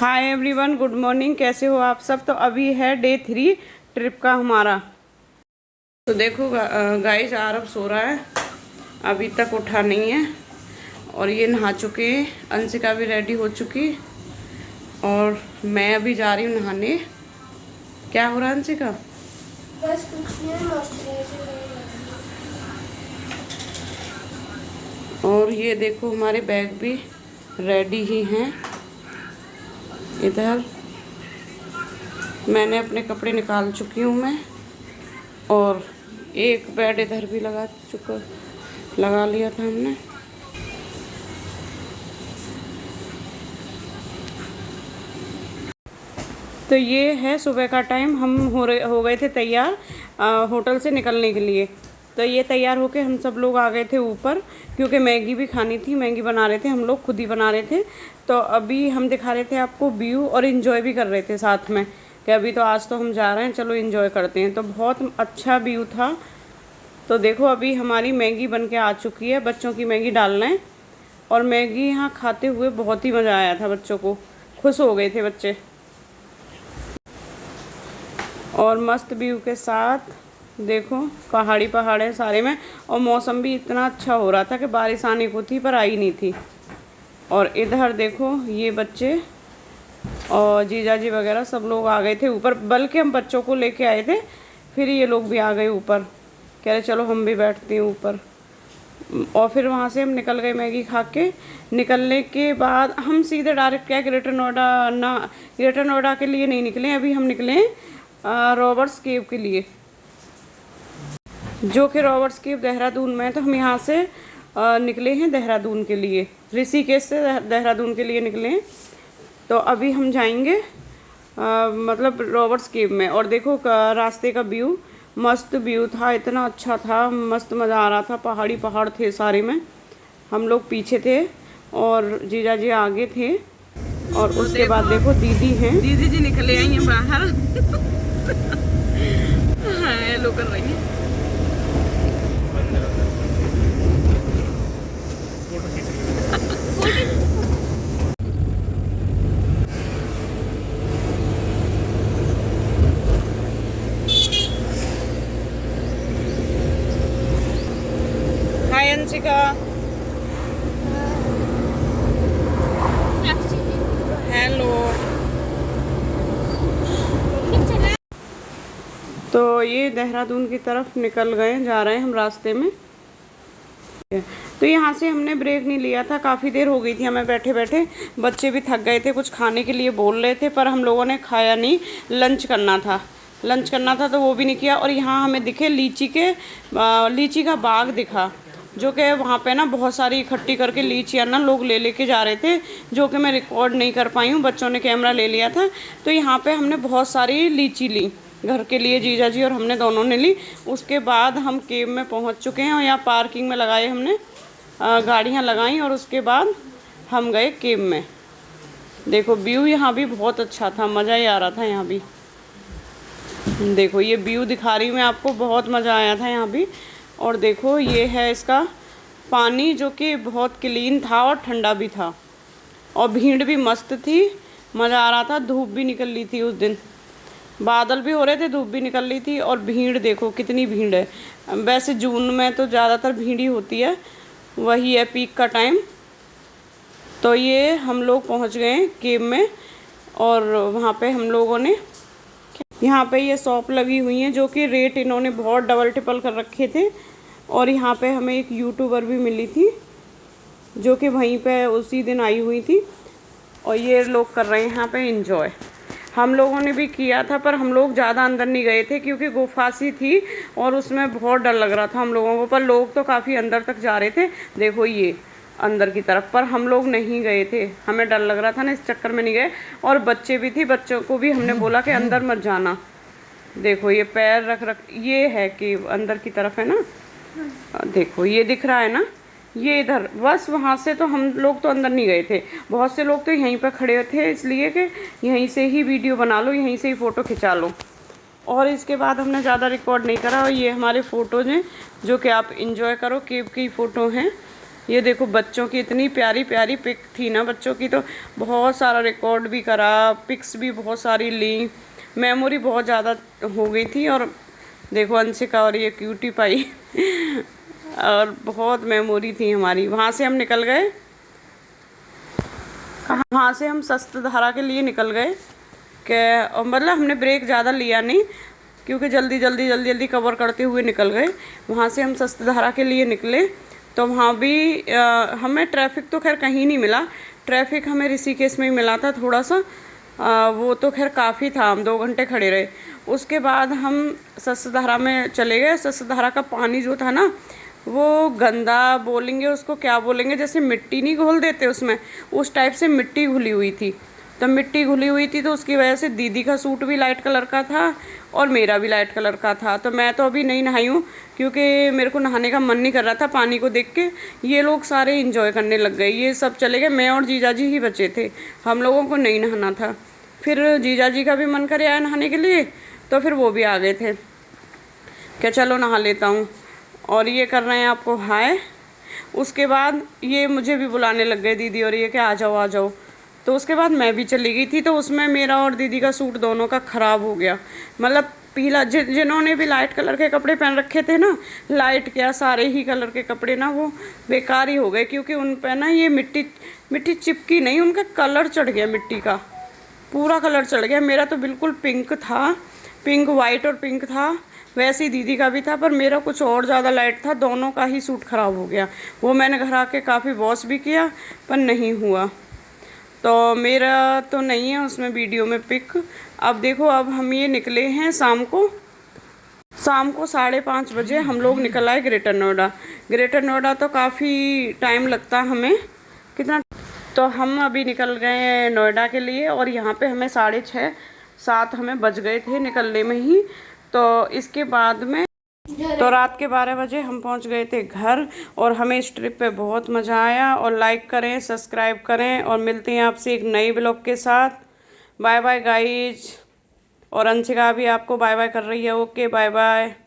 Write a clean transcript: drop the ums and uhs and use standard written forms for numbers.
Hi everyone, good morning. कैसे हो आप सब। तो अभी है डे 3 ट्रिप का हमारा। तो देखो गाइस, आरव सो रहा है, अभी तक उठा नहीं है। और ये नहा चुके हैं, अंशिका भी रेडी हो चुकी, और मैं अभी जा रही हूँ नहाने। क्या हो रहा है अंशिका? बस कुछ नहीं। और ये देखो हमारे बैग भी रेडी ही हैं। इधर मैंने अपने कपड़े निकाल चुकी हूँ मैं, और एक बेड इधर भी लगा लिया था हमने। तो ये है सुबह का टाइम, हम हो गए थे तैयार होटल से निकलने के लिए। तो ये तैयार होके हम सब लोग आ गए थे ऊपर, क्योंकि मैगी भी खानी थी। मैगी बना रहे थे हम लोग, खुद ही बना रहे थे। तो अभी हम दिखा रहे थे आपको व्यू, और इन्जॉय भी कर रहे थे साथ में, कि अभी तो आज तो हम जा रहे हैं, चलो इन्जॉय करते हैं। तो बहुत अच्छा व्यू था। तो देखो अभी हमारी मैगी बन के आ चुकी है, बच्चों की मैगी डालना है। और मैगी यहाँ खाते हुए बहुत ही मज़ा आया था, बच्चों को खुश हो गए थे बच्चे। और मस्त व्यू के साथ देखो पहाड़ है सारे में, और मौसम भी इतना अच्छा हो रहा था कि बारिश आने को थी पर आई नहीं थी। और इधर देखो ये बच्चे और जीजा जी वगैरह सब लोग आ गए थे ऊपर, बल्कि हम बच्चों को लेके आए थे, फिर ये लोग भी आ गए ऊपर, कह रहे चलो हम भी बैठते हैं ऊपर। और फिर वहाँ से हम निकल गए मैगी खा के। निकलने के बाद हम सीधे डायरेक्ट क्या ग्रेटर नोएडा के लिए नहीं निकले, अभी हम निकले रॉबर्ट्स केव के लिए, जो कि रॉबर्ट्स केव देहरादून में है। तो हम यहाँ से निकले हैं देहरादून के लिए, ऋषिकेश से देहरादून के लिए निकले हैं। तो अभी हम जाएंगे मतलब रॉबर्ट्स केव में। और देखो रास्ते का व्यू, मस्त व्यू था, इतना अच्छा था, मस्त मज़ा आ रहा था। पहाड़ थे सारे में, हम लोग पीछे थे और जीजा जी आगे थे। और उसके बाद देखो दीदी हैं, दीदी जी निकले आई हैं बाहर हेलो कर रही हैं। हाय अंशिका। हेलो। तो ये देहरादून की तरफ निकल गए, जा रहे हैं हम रास्ते में। तो यहाँ से हमने ब्रेक नहीं लिया था, काफ़ी देर हो गई थी हमें बैठे बैठे। बच्चे भी थक गए थे, कुछ खाने के लिए बोल रहे थे, पर हम लोगों ने खाया नहीं। लंच करना था तो वो भी नहीं किया। और यहाँ हमें दिखे लीची का बाग दिखा, जो कि वहाँ पे ना बहुत सारी इकट्ठी करके लीचियाँ ना लोग लेके जा रहे थे, जो कि मैं रिकॉर्ड नहीं कर पाई हूँ, बच्चों ने कैमरा ले लिया था। तो यहाँ पे हमने बहुत सारी लीची ली घर के लिए, जीजा जी और हमने दोनों ने ली। उसके बाद हम केव में पहुँच चुके हैं, और यहाँ पार्किंग में लगाए हमने गाड़ियाँ लगाई, और उसके बाद हम गए केव में। देखो व्यू यहाँ भी बहुत अच्छा था, मज़ा ही आ रहा था यहाँ भी। देखो ये व्यू दिखा रही हूँ मैं आपको, बहुत मज़ा आया था यहाँ भी। और देखो ये है इसका पानी, जो कि बहुत क्लीन था और ठंडा भी था, और भीड़ भी मस्त थी, मज़ा आ रहा था। धूप भी निकल ली थी उस दिन, बादल भी हो रहे थे, धूप भी निकल ली थी। और भीड़ देखो कितनी भीड़ है। वैसे जून में तो ज़्यादातर भीड़ ही होती है, वही है पीक का टाइम। तो ये हम लोग पहुँच गए केव में, और वहाँ पे हम लोगों ने यहाँ पे ये शॉप लगी हुई हैं, जो कि रेट इन्होंने बहुत डबल ट्रिपल कर रखे थे। और यहाँ पे हमें एक यूट्यूबर भी मिली थी, जो कि वहीं पे उसी दिन आई हुई थी। और ये लोग कर रहे हैं यहाँ पे एंजॉय। हम लोगों ने भी किया था, पर हम लोग ज़्यादा अंदर नहीं गए थे, क्योंकि गुफा सी थी और उसमें बहुत डर लग रहा था हम लोगों को। पर लोग तो काफ़ी अंदर तक जा रहे थे, देखो ये अंदर की तरफ। पर हम लोग नहीं गए थे, हमें डर लग रहा था ना, इस चक्कर में नहीं गए। और बच्चे भी थी, बच्चों को भी हमने बोला कि अंदर मत जाना। देखो ये पैर रख ये है कि अंदर की तरफ है ना, देखो ये दिख रहा है ना, ये इधर। बस वहाँ से तो हम लोग तो अंदर नहीं गए थे, बहुत से लोग तो यहीं पर खड़े थे, इसलिए कि यहीं से ही वीडियो बना लो, यहीं से ही फ़ोटो खिंचा लो। और इसके बाद हमने ज़्यादा रिकॉर्ड नहीं करा। और ये हमारे फ़ोटोज़ हैं, जो कि आप इंजॉय करो, केव की फ़ोटो हैं। ये देखो बच्चों की इतनी प्यारी प्यारी पिक थी ना, बच्चों की तो बहुत सारा रिकॉर्ड भी करा, पिक्स भी बहुत सारी ली, मेमोरी बहुत ज़्यादा हो गई थी। और देखो अंशिका और ये क्यूटी पाई और बहुत मेमोरी थी हमारी। वहाँ से हम निकल गए, वहाँ से हम शस्त्रधारा के लिए निकल गए कि मतलब हमने ब्रेक ज़्यादा लिया नहीं, क्योंकि जल्दी जल्दी कवर करते हुए निकल गए। वहाँ से हम शस्त्रधारा के लिए निकले तो वहाँ भी हमें ट्रैफिक तो खैर कहीं नहीं मिला। ट्रैफिक हमें ऋषिकेश में ही मिला था थोड़ा सा, वो तो खैर काफ़ी था, हम 2 घंटे खड़े रहे। उसके बाद हम शस्त्रधारा में चले गए। शस्त्रधारा का पानी जो था ना, वो गंदा बोलेंगे उसको, क्या बोलेंगे, जैसे मिट्टी नहीं घोल देते उसमें, उस टाइप से मिट्टी घुली हुई थी। तो मिट्टी घुली हुई थी तो उसकी वजह से दीदी का सूट भी लाइट कलर का था और मेरा भी लाइट कलर का था। तो मैं तो अभी नहीं नहाई हूँ क्योंकि मेरे को नहाने का मन नहीं कर रहा था पानी को देख के। ये लोग सारे एंजॉय करने लग गए, ये सब चले गए, मैं और जीजाजी ही बचे थे, हम लोगों को नहीं नहाना था। फिर जीजाजी का भी मन करे आया नहाने के लिए, तो फिर वो भी आ गए थे क्या चलो नहा लेता हूँ। और ये कर रहे हैं आपको हाय। उसके बाद ये मुझे भी बुलाने लग गए दीदी और ये कि आ जाओ आ जाओ। तो उसके बाद मैं भी चली गई थी, तो उसमें मेरा और दीदी का सूट दोनों का ख़राब हो गया। मतलब पीला, जिन्होंने भी लाइट कलर के कपड़े पहन रखे थे ना, लाइट क्या सारे ही कलर के कपड़े ना वो बेकार ही हो गए, क्योंकि उन पर ना ये मिट्टी चिपकी नहीं, उनका कलर चढ़ गया, मिट्टी का पूरा कलर चढ़ गया। मेरा तो बिल्कुल पिंक था, पिंक वाइट और पिंक था, वैसे ही दीदी का भी था, पर मेरा कुछ और ज़्यादा लाइट था। दोनों का ही सूट ख़राब हो गया। वो मैंने घर आके काफ़ी वॉश भी किया पर नहीं हुआ। तो मेरा तो नहीं है उसमें वीडियो में पिक। अब देखो, अब हम ये निकले हैं शाम को 5:30 बजे हम लोग निकल आए ग्रेटर नोएडा। ग्रेटर नोएडा तो काफ़ी टाइम लगता हमें, कितना, तो हम अभी निकल गए हैं नोएडा के लिए और यहाँ पे हमें 6:30-7 हमें बज गए थे निकलने में ही। तो इसके बाद में तो रात के 12 बजे हम पहुंच गए थे घर। और हमें इस ट्रिप पे बहुत मज़ा आया। और लाइक करें, सब्सक्राइब करें और मिलते हैं आपसे एक नई ब्लॉग के साथ। Bye bye guys. और अंशिका भी आपको बाय बाय कर रही है। Okay bye bye.